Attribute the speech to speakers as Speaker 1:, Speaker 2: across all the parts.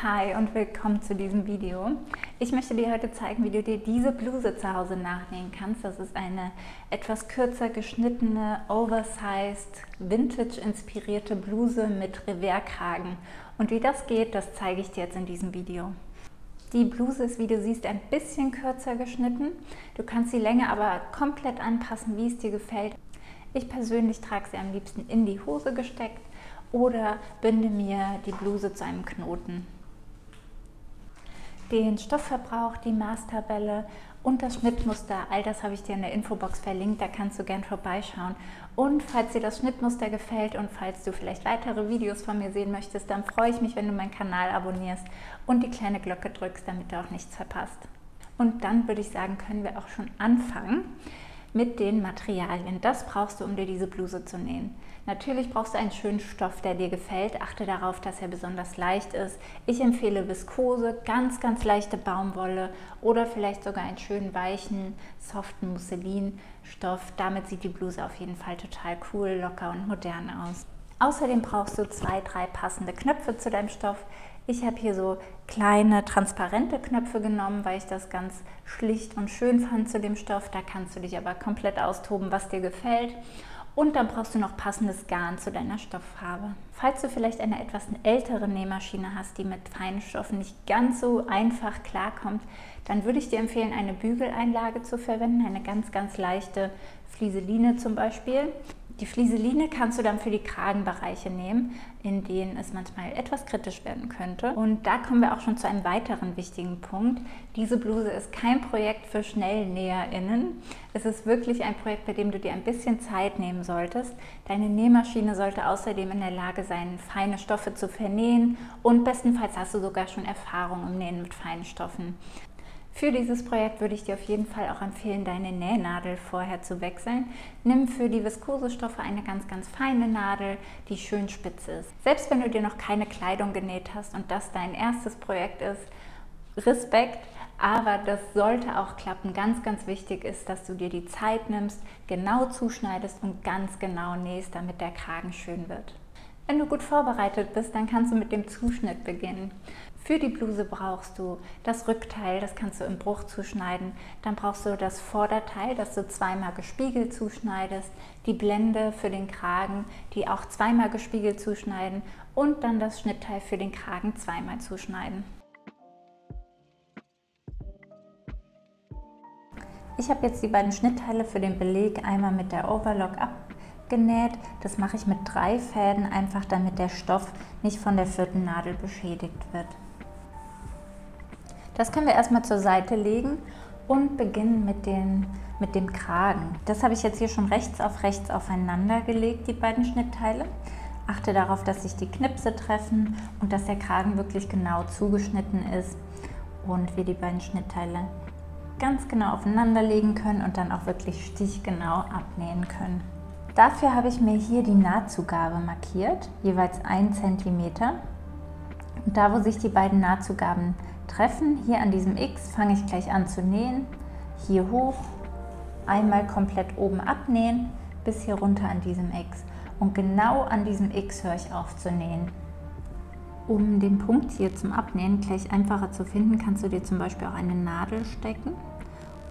Speaker 1: Hi und willkommen zu diesem Video. Ich möchte dir heute zeigen, wie du dir diese Bluse zu Hause nachnähen kannst. Das ist eine etwas kürzer geschnittene, oversized, vintage-inspirierte Bluse mit Revers-Kragen. Und wie das geht, das zeige ich dir jetzt in diesem Video. Die Bluse ist, wie du siehst, ein bisschen kürzer geschnitten. Du kannst die Länge aber komplett anpassen, wie es dir gefällt. Ich persönlich trage sie am liebsten in die Hose gesteckt oder binde mir die Bluse zu einem Knoten. Den Stoffverbrauch, die Maßtabelle und das Schnittmuster, all das habe ich dir in der Infobox verlinkt, da kannst du gern vorbeischauen. Und falls dir das Schnittmuster gefällt und falls du vielleicht weitere Videos von mir sehen möchtest, dann freue ich mich, wenn du meinen Kanal abonnierst und die kleine Glocke drückst, damit du auch nichts verpasst. Und dann würde ich sagen, können wir auch schon anfangen mit den Materialien. Das brauchst du, um dir diese Bluse zu nähen. Natürlich brauchst du einen schönen Stoff, der dir gefällt. Achte darauf, dass er besonders leicht ist. Ich empfehle Viskose, ganz leichte Baumwolle oder vielleicht sogar einen schönen weichen, soften Musselinstoff. Damit sieht die Bluse auf jeden Fall total cool, locker und modern aus. Außerdem brauchst du 2-3 passende Knöpfe zu deinem Stoff. Ich habe hier so kleine, transparente Knöpfe genommen, weil ich das ganz schlicht und schön fand zu dem Stoff. Da kannst du dich aber komplett austoben, was dir gefällt. Und dann brauchst du noch passendes Garn zu deiner Stofffarbe. Falls du vielleicht eine etwas ältere Nähmaschine hast, die mit feinen Stoffen nicht ganz so einfach klarkommt, dann würde ich dir empfehlen, eine Bügeleinlage zu verwenden, eine ganz leichte Flieseline zum Beispiel. Die Flieseline kannst du dann für die Kragenbereiche nehmen, in denen es manchmal etwas kritisch werden könnte. Und da kommen wir auch schon zu einem weiteren wichtigen Punkt. Diese Bluse ist kein Projekt für SchnellnäherInnen. Es ist wirklich ein Projekt, bei dem du dir ein bisschen Zeit nehmen solltest. Deine Nähmaschine sollte außerdem in der Lage sein, feine Stoffe zu vernähen und bestenfalls hast du sogar schon Erfahrung im Nähen mit feinen Stoffen. Für dieses Projekt würde ich dir auf jeden Fall auch empfehlen, deine Nähnadel vorher zu wechseln. Nimm für die Viskosestoffe eine ganz feine Nadel, die schön spitz ist. Selbst wenn du dir noch keine Kleidung genäht hast und das dein erstes Projekt ist, Respekt, aber das sollte auch klappen. Ganz wichtig ist, dass du dir die Zeit nimmst, genau zuschneidest und ganz genau nähst, damit der Kragen schön wird. Wenn du gut vorbereitet bist, dann kannst du mit dem Zuschnitt beginnen. Für die Bluse brauchst du das Rückteil, das kannst du im Bruch zuschneiden. Dann brauchst du das Vorderteil, das du zweimal gespiegelt zuschneidest. Die Blende für den Kragen, die auch zweimal gespiegelt zuschneiden. Und dann das Schnittteil für den Kragen zweimal zuschneiden. Ich habe jetzt die beiden Schnittteile für den Beleg einmal mit der Overlock abgenäht. Das mache ich mit 3 Fäden, einfach damit der Stoff nicht von der 4. Nadel beschädigt wird. Das können wir erstmal zur Seite legen und beginnen mit dem Kragen. Das habe ich jetzt hier schon rechts auf rechts aufeinander gelegt, die beiden Schnittteile. Achte darauf, dass sich die Knipse treffen und dass der Kragen wirklich genau zugeschnitten ist und wir die beiden Schnittteile ganz genau aufeinander legen können und dann auch wirklich stichgenau abnähen können. Dafür habe ich mir hier die Nahtzugabe markiert, jeweils 1 cm. Und da, wo sich die beiden Nahtzugaben treffen, hier an diesem X, fange ich gleich an zu nähen. Hier hoch, einmal komplett oben abnähen, bis hier runter an diesem X. Und genau an diesem X höre ich auf zu nähen. Um den Punkt hier zum Abnähen gleich einfacher zu finden, kannst du dir zum Beispiel auch eine Nadel stecken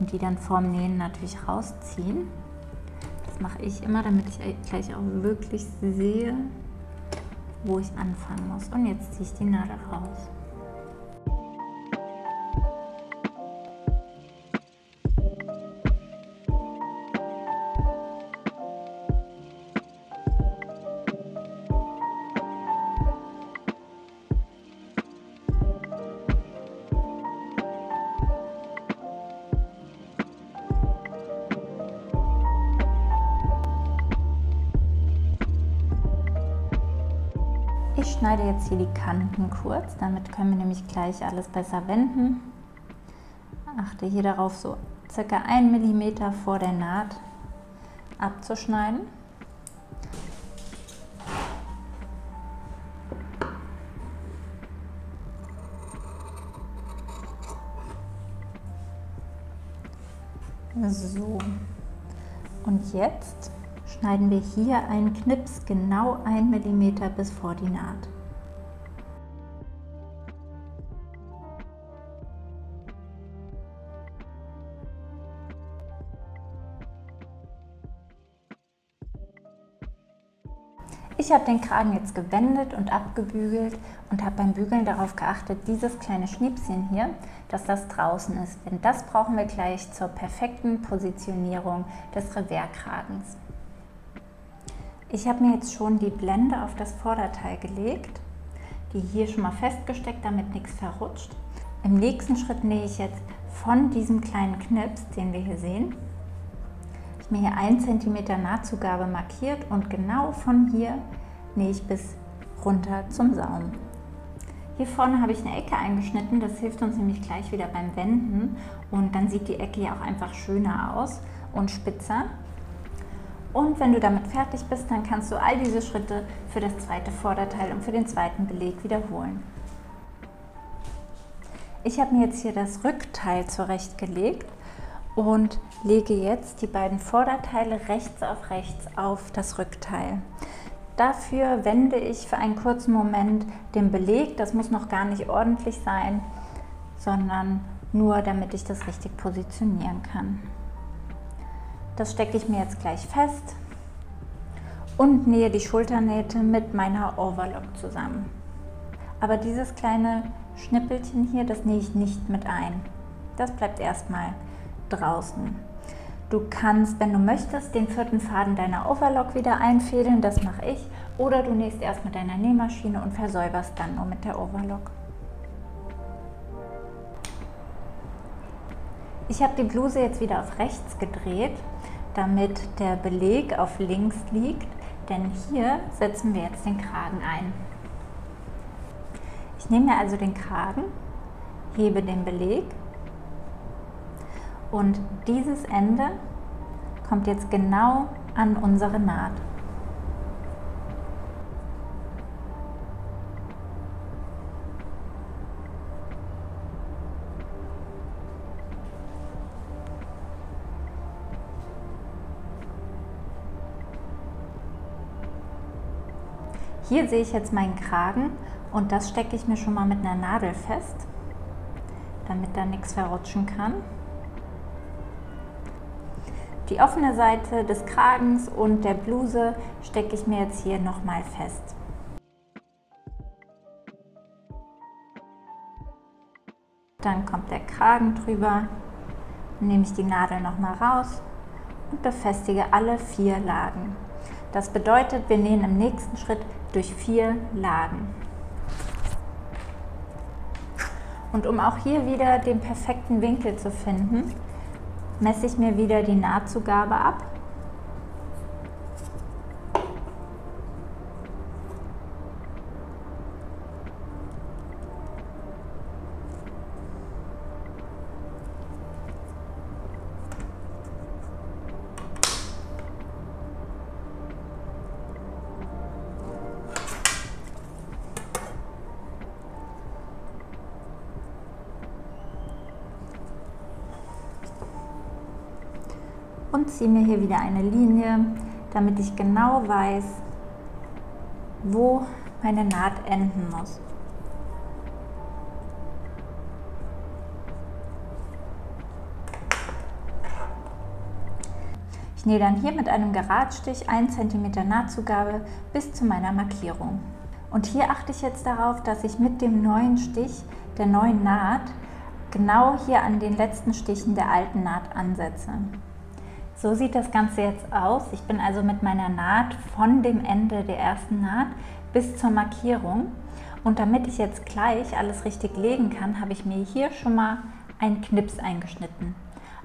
Speaker 1: und die dann vorm Nähen natürlich rausziehen. Das mache ich immer, damit ich gleich auch wirklich sehe, wo ich anfangen muss. Und jetzt ziehe ich die Nadel raus. Ich schneide jetzt hier die Kanten kurz, damit können wir nämlich gleich alles besser wenden. Achte hier darauf, so ca. 1 mm vor der Naht abzuschneiden. So, und jetzt schneiden wir hier einen Knips genau 1 mm bis vor die Naht. Ich habe den Kragen jetzt gewendet und abgebügelt und habe beim Bügeln darauf geachtet, dieses kleine Schniepschen hier, dass das draußen ist. Denn das brauchen wir gleich zur perfekten Positionierung des Revers-Kragens. Ich habe mir jetzt schon die Blende auf das Vorderteil gelegt, die hier schon mal festgesteckt, damit nichts verrutscht. Im nächsten Schritt nähe ich jetzt von diesem kleinen Knips, den wir hier sehen, ich habe mir hier 1 cm Nahtzugabe markiert und genau von hier nähe ich bis runter zum Saum. Hier vorne habe ich eine Ecke eingeschnitten, das hilft uns nämlich gleich wieder beim Wenden und dann sieht die Ecke ja auch einfach schöner aus und spitzer. Und wenn du damit fertig bist, dann kannst du all diese Schritte für das zweite Vorderteil und für den zweiten Beleg wiederholen. Ich habe mir jetzt hier das Rückteil zurechtgelegt und lege jetzt die beiden Vorderteile rechts auf das Rückteil. Dafür wende ich für einen kurzen Moment den Beleg, das muss noch gar nicht ordentlich sein, sondern nur damit ich das richtig positionieren kann. Das stecke ich mir jetzt gleich fest und nähe die Schulternähte mit meiner Overlock zusammen. Aber dieses kleine Schnippelchen hier, das nähe ich nicht mit ein. Das bleibt erstmal draußen. Du kannst, wenn du möchtest, den 4. Faden deiner Overlock wieder einfädeln, das mache ich, oder du nähst erst mit deiner Nähmaschine und versäuberst dann nur mit der Overlock. Ich habe die Bluse jetzt wieder auf rechts gedreht, damit der Beleg auf links liegt, denn hier setzen wir jetzt den Kragen ein. Ich nehme mir also den Kragen, hebe den Beleg und dieses Ende kommt jetzt genau an unsere Naht. Hier sehe ich jetzt meinen Kragen und das stecke ich mir schon mal mit einer Nadel fest, damit da nichts verrutschen kann. Die offene Seite des Kragens und der Bluse stecke ich mir jetzt hier nochmal fest. Dann kommt der Kragen drüber, dann nehme ich die Nadel nochmal raus und befestige alle 4 Lagen. Das bedeutet, wir nähen im nächsten Schritt durch 4 Lagen. Und um auch hier wieder den perfekten Winkel zu finden, messe ich mir wieder die Nahtzugabe ab. Und ziehe mir hier wieder eine Linie, damit ich genau weiß, wo meine Naht enden muss. Ich nähe dann hier mit einem Geradstich 1 cm Nahtzugabe bis zu meiner Markierung. Und hier achte ich jetzt darauf, dass ich mit dem neuen Stich der neuen Naht genau hier an den letzten Stichen der alten Naht ansetze. So sieht das Ganze jetzt aus. Ich bin also mit meiner Naht von dem Ende der ersten Naht bis zur Markierung. Und damit ich jetzt gleich alles richtig legen kann, habe ich mir hier schon mal einen Knips eingeschnitten.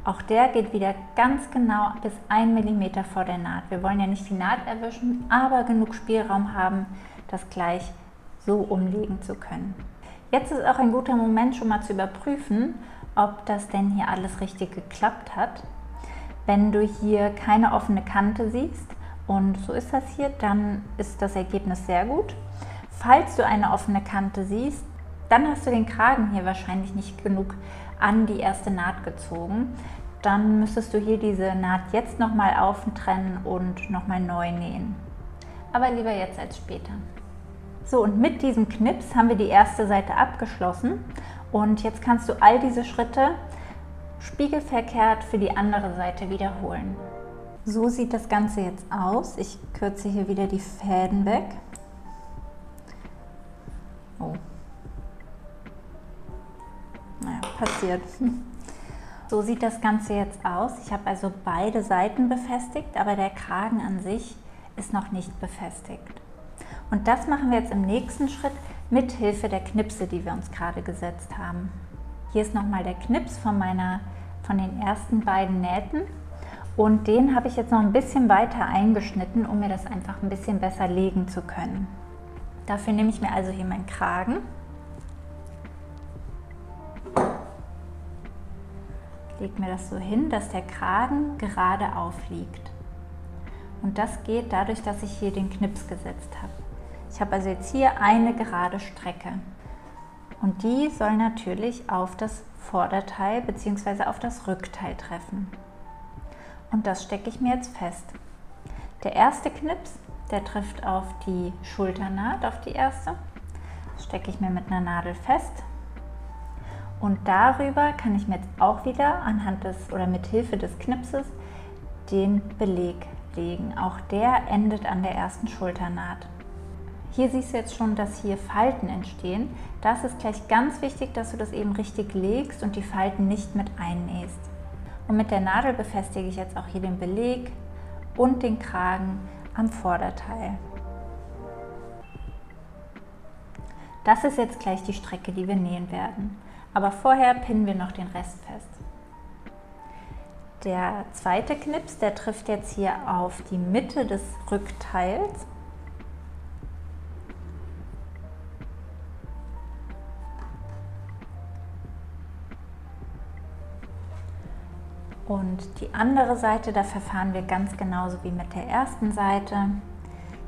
Speaker 1: Auch der geht wieder ganz genau bis 1 mm vor der Naht. Wir wollen ja nicht die Naht erwischen, aber genug Spielraum haben, das gleich so umlegen zu können. Jetzt ist auch ein guter Moment, schon mal zu überprüfen, ob das denn hier alles richtig geklappt hat. Wenn du hier keine offene Kante siehst, und so ist das hier, dann ist das Ergebnis sehr gut. Falls du eine offene Kante siehst, dann hast du den Kragen hier wahrscheinlich nicht genug an die erste Naht gezogen. Dann müsstest du hier diese Naht jetzt nochmal auftrennen und nochmal neu nähen. Aber lieber jetzt als später. So, und mit diesem Knips haben wir die erste Seite abgeschlossen und jetzt kannst du all diese Schritte spiegelverkehrt für die andere Seite wiederholen. So sieht das Ganze jetzt aus. Ich kürze hier wieder die Fäden weg. Oh. Naja, passiert. So sieht das Ganze jetzt aus. Ich habe also beide Seiten befestigt, aber der Kragen an sich ist noch nicht befestigt. Und das machen wir jetzt im nächsten Schritt mit Hilfe der Knipse, die wir uns gerade gesetzt haben. Hier ist nochmal der Knips von den ersten beiden Nähten. Und den habe ich jetzt noch ein bisschen weiter eingeschnitten, um mir das einfach ein bisschen besser legen zu können. Dafür nehme ich mir also hier meinen Kragen, lege mir das so hin, dass der Kragen gerade aufliegt. Und das geht dadurch, dass ich hier den Knips gesetzt habe. Ich habe also jetzt hier eine gerade Strecke. Und die soll natürlich auf das Vorderteil bzw. auf das Rückteil treffen. Und das stecke ich mir jetzt fest. Der erste Knips, der trifft auf die Schulternaht, auf die erste. Das stecke ich mir mit einer Nadel fest. Und darüber kann ich mir jetzt auch wieder anhand des oder mit Hilfe des Knipses den Beleg legen. Auch der endet an der ersten Schulternaht. Hier siehst du jetzt schon, dass hier Falten entstehen. Das ist gleich ganz wichtig, dass du das eben richtig legst und die Falten nicht mit einnähst. Und mit der Nadel befestige ich jetzt auch hier den Beleg und den Kragen am Vorderteil. Das ist jetzt gleich die Strecke, die wir nähen werden. Aber vorher pinnen wir noch den Rest fest. Der zweite Knips, der trifft jetzt hier auf die Mitte des Rückteils. Und die andere Seite, da verfahren wir ganz genauso wie mit der ersten Seite.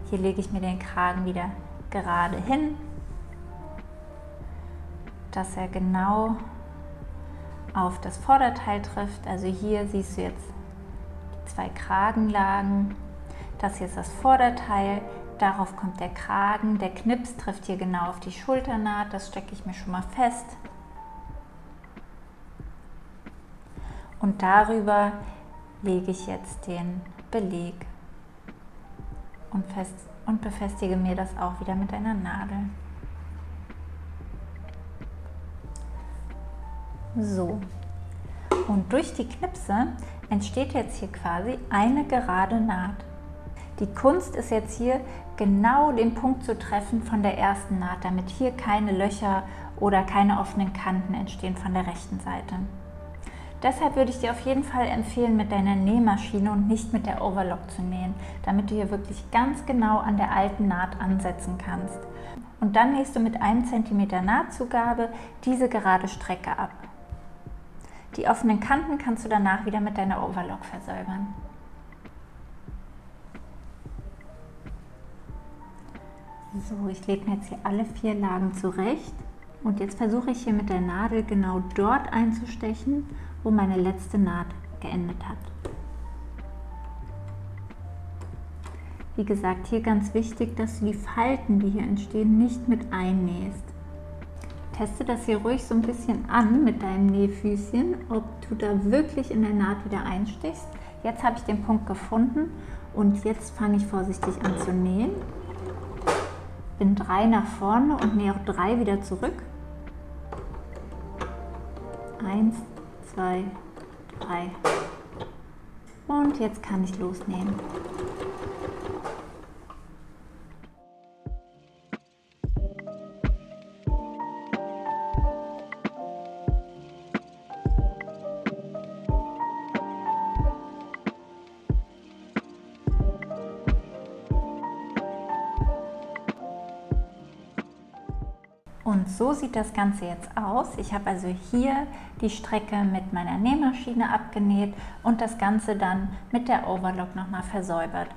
Speaker 1: Hier lege ich mir den Kragen wieder gerade hin, dass er genau auf das Vorderteil trifft. Also hier siehst du jetzt die zwei Kragenlagen. Das hier ist das Vorderteil, darauf kommt der Kragen. Der Knips trifft hier genau auf die Schulternaht, das stecke ich mir schon mal fest. Und darüber lege ich jetzt den Beleg und befestige mir das auch wieder mit einer Nadel. So, und durch die Knipse entsteht jetzt hier quasi eine gerade Naht. Die Kunst ist jetzt hier genau den Punkt zu treffen von der ersten Naht, damit hier keine Löcher oder keine offenen Kanten entstehen von der rechten Seite. Deshalb würde ich dir auf jeden Fall empfehlen, mit deiner Nähmaschine und nicht mit der Overlock zu nähen, damit du hier wirklich ganz genau an der alten Naht ansetzen kannst. Und dann nähst du mit 1 cm Nahtzugabe diese gerade Strecke ab. Die offenen Kanten kannst du danach wieder mit deiner Overlock versäubern. So, ich lege mir jetzt hier alle 4 Lagen zurecht und jetzt versuche ich hier mit der Nadel genau dort einzustechen, wo meine letzte Naht geendet hat. Wie gesagt, hier ganz wichtig, dass du die Falten, die hier entstehen, nicht mit einnähst. Teste das hier ruhig so ein bisschen an mit deinem Nähfüßchen, ob du da wirklich in der Naht wieder einstichst. Jetzt habe ich den Punkt gefunden und jetzt fange ich vorsichtig an zu nähen. Bin 3 nach vorne und nähe auch 3 wieder zurück. 1, 2, 3. Und jetzt kann ich losnähen. Und so sieht das Ganze jetzt aus. Ich habe also hier die Strecke mit meiner Nähmaschine abgenäht und das Ganze dann mit der Overlock nochmal versäubert.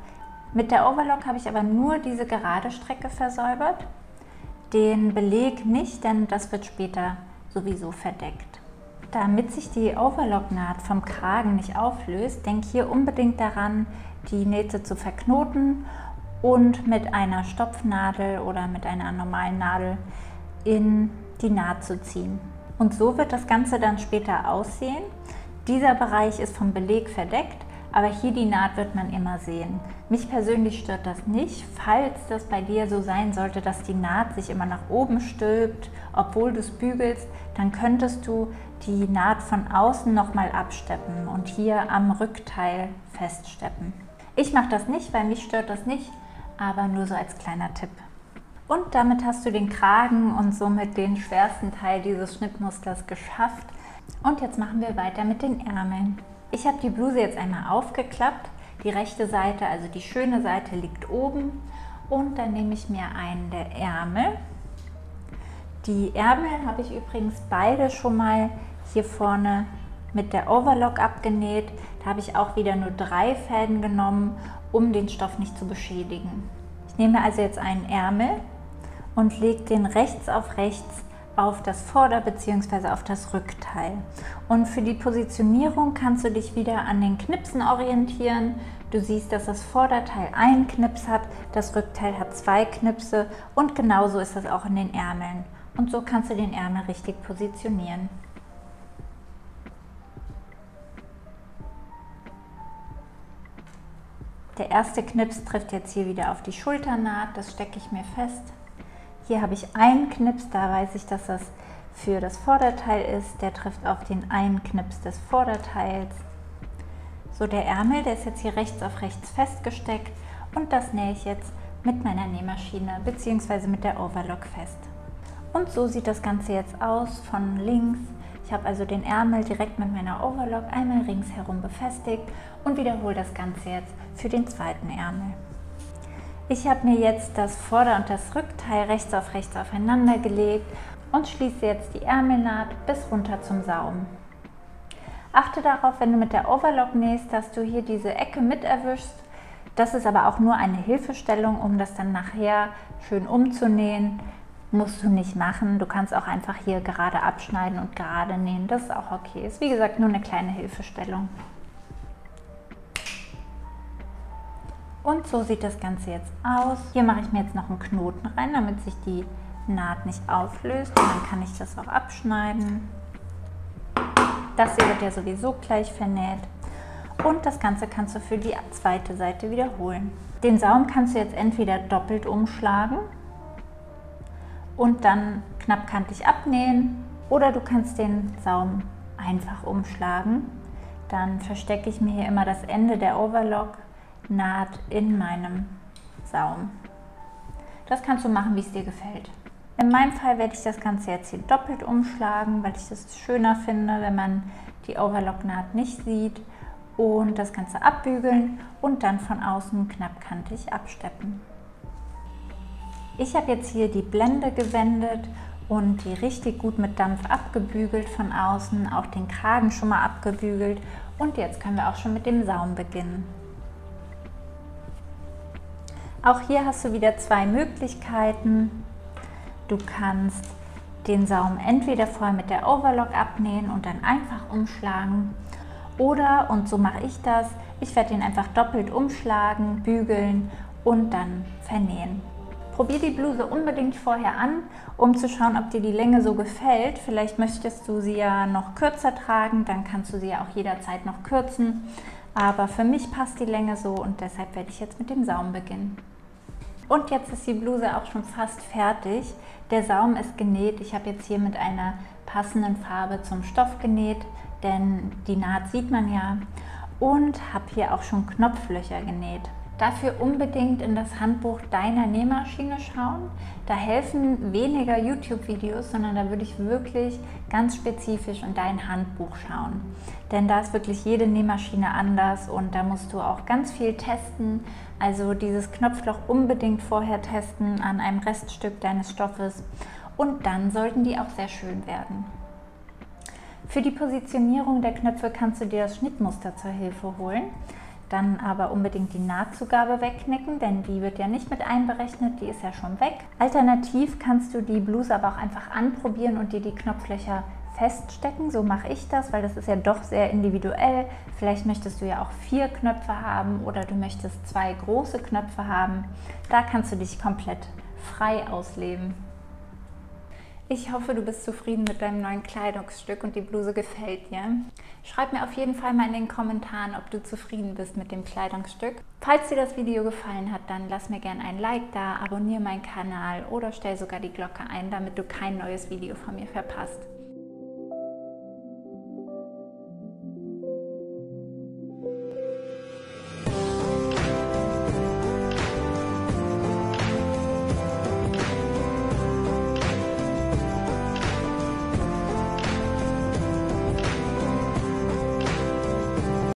Speaker 1: Mit der Overlock habe ich aber nur diese gerade Strecke versäubert, den Beleg nicht, denn das wird später sowieso verdeckt. Damit sich die Overlocknaht vom Kragen nicht auflöst, denk hier unbedingt daran, die Nähte zu verknoten und mit einer Stopfnadel oder mit einer normalen Nadel in die Naht zu ziehen. Und so wird das Ganze dann später aussehen. Dieser Bereich ist vom Beleg verdeckt, aber hier die Naht wird man immer sehen. Mich persönlich stört das nicht. Falls das bei dir so sein sollte, dass die Naht sich immer nach oben stülpt, obwohl du es bügelst, dann könntest du die Naht von außen nochmal absteppen und hier am Rückteil feststeppen. Ich mache das nicht, weil mich stört das nicht, aber nur so als kleiner Tipp. Und damit hast du den Kragen und somit den schwersten Teil dieses Schnittmusters geschafft. Und jetzt machen wir weiter mit den Ärmeln. Ich habe die Bluse jetzt einmal aufgeklappt. Die rechte Seite, also die schöne Seite, liegt oben. Und dann nehme ich mir einen der Ärmel. Die Ärmel habe ich übrigens beide schon mal hier vorne mit der Overlock abgenäht. Da habe ich auch wieder nur 3 Fäden genommen, um den Stoff nicht zu beschädigen. Ich nehme also jetzt einen Ärmel und lege den rechts auf das Vorder- bzw. auf das Rückteil. Und für die Positionierung kannst du dich wieder an den Knipsen orientieren. Du siehst, dass das Vorderteil einen Knips hat, das Rückteil hat 2 Knipse und genauso ist das auch in den Ärmeln. Und so kannst du den Ärmel richtig positionieren. Der erste Knips trifft jetzt hier wieder auf die Schulternaht, das stecke ich mir fest. Hier habe ich einen Knips, da weiß ich, dass das für das Vorderteil ist. Der trifft auf den einen Knips des Vorderteils. So, der Ärmel, der ist jetzt hier rechts auf rechts festgesteckt und das nähe ich jetzt mit meiner Nähmaschine bzw. mit der Overlock fest. Und so sieht das Ganze jetzt aus von links. Ich habe also den Ärmel direkt mit meiner Overlock einmal ringsherum befestigt und wiederhole das Ganze jetzt für den zweiten Ärmel. Ich habe mir jetzt das Vorder- und das Rückteil rechts aufeinander gelegt und schließe jetzt die Ärmelnaht bis runter zum Saum. Achte darauf, wenn du mit der Overlock nähst, dass du hier diese Ecke mit erwischst. Das ist aber auch nur eine Hilfestellung, um das dann nachher schön umzunähen. Musst du nicht machen. Du kannst auch einfach hier gerade abschneiden und gerade nähen. Das ist auch okay. Ist wie gesagt nur eine kleine Hilfestellung. Und so sieht das Ganze jetzt aus. Hier mache ich mir jetzt noch einen Knoten rein, damit sich die Naht nicht auflöst. Und dann kann ich das auch abschneiden. Das hier wird ja sowieso gleich vernäht. Und das Ganze kannst du für die zweite Seite wiederholen. Den Saum kannst du jetzt entweder doppelt umschlagen und dann knappkantig abnähen, oder du kannst den Saum einfach umschlagen. Dann verstecke ich mir hier immer das Ende der Overlock Naht in meinem Saum. Das kannst du machen, wie es dir gefällt. In meinem Fall werde ich das Ganze jetzt hier doppelt umschlagen, weil ich das schöner finde, wenn man die Overlock-Naht nicht sieht, und das Ganze abbügeln und dann von außen knappkantig absteppen. Ich habe jetzt hier die Blende gewendet und die richtig gut mit Dampf abgebügelt von außen, auch den Kragen schon mal abgebügelt, und jetzt können wir auch schon mit dem Saum beginnen. Auch hier hast du wieder 2 Möglichkeiten. Du kannst den Saum entweder vorher mit der Overlock abnähen und dann einfach umschlagen, oder, und so mache ich das, ich werde den einfach doppelt umschlagen, bügeln und dann vernähen. Probier die Bluse unbedingt vorher an, um zu schauen, ob dir die Länge so gefällt. Vielleicht möchtest du sie ja noch kürzer tragen, dann kannst du sie ja auch jederzeit noch kürzen. Aber für mich passt die Länge so und deshalb werde ich jetzt mit dem Saum beginnen. Und jetzt ist die Bluse auch schon fast fertig. Der Saum ist genäht. Ich habe jetzt hier mit einer passenden Farbe zum Stoff genäht, denn die Naht sieht man ja. Und habe hier auch schon Knopflöcher genäht. Dafür unbedingt in das Handbuch deiner Nähmaschine schauen. Da helfen weniger YouTube-Videos, sondern da würde ich wirklich ganz spezifisch in dein Handbuch schauen. Denn da ist wirklich jede Nähmaschine anders und da musst du auch ganz viel testen. Also dieses Knopfloch unbedingt vorher testen an einem Reststück deines Stoffes und dann sollten die auch sehr schön werden. Für die Positionierung der Knöpfe kannst du dir das Schnittmuster zur Hilfe holen. Dann aber unbedingt die Nahtzugabe wegknicken, denn die wird ja nicht mit einberechnet, die ist ja schon weg. Alternativ kannst du die Bluse aber auch einfach anprobieren und dir die Knopflöcher feststecken. So mache ich das, weil das ist ja doch sehr individuell. Vielleicht möchtest du ja auch 4 Knöpfe haben oder du möchtest 2 große Knöpfe haben. Da kannst du dich komplett frei ausleben. Ich hoffe, du bist zufrieden mit deinem neuen Kleidungsstück und die Bluse gefällt dir. Schreib mir auf jeden Fall mal in den Kommentaren, ob du zufrieden bist mit dem Kleidungsstück. Falls dir das Video gefallen hat, dann lass mir gerne ein Like da, abonniere meinen Kanal oder stell sogar die Glocke ein, damit du kein neues Video von mir verpasst.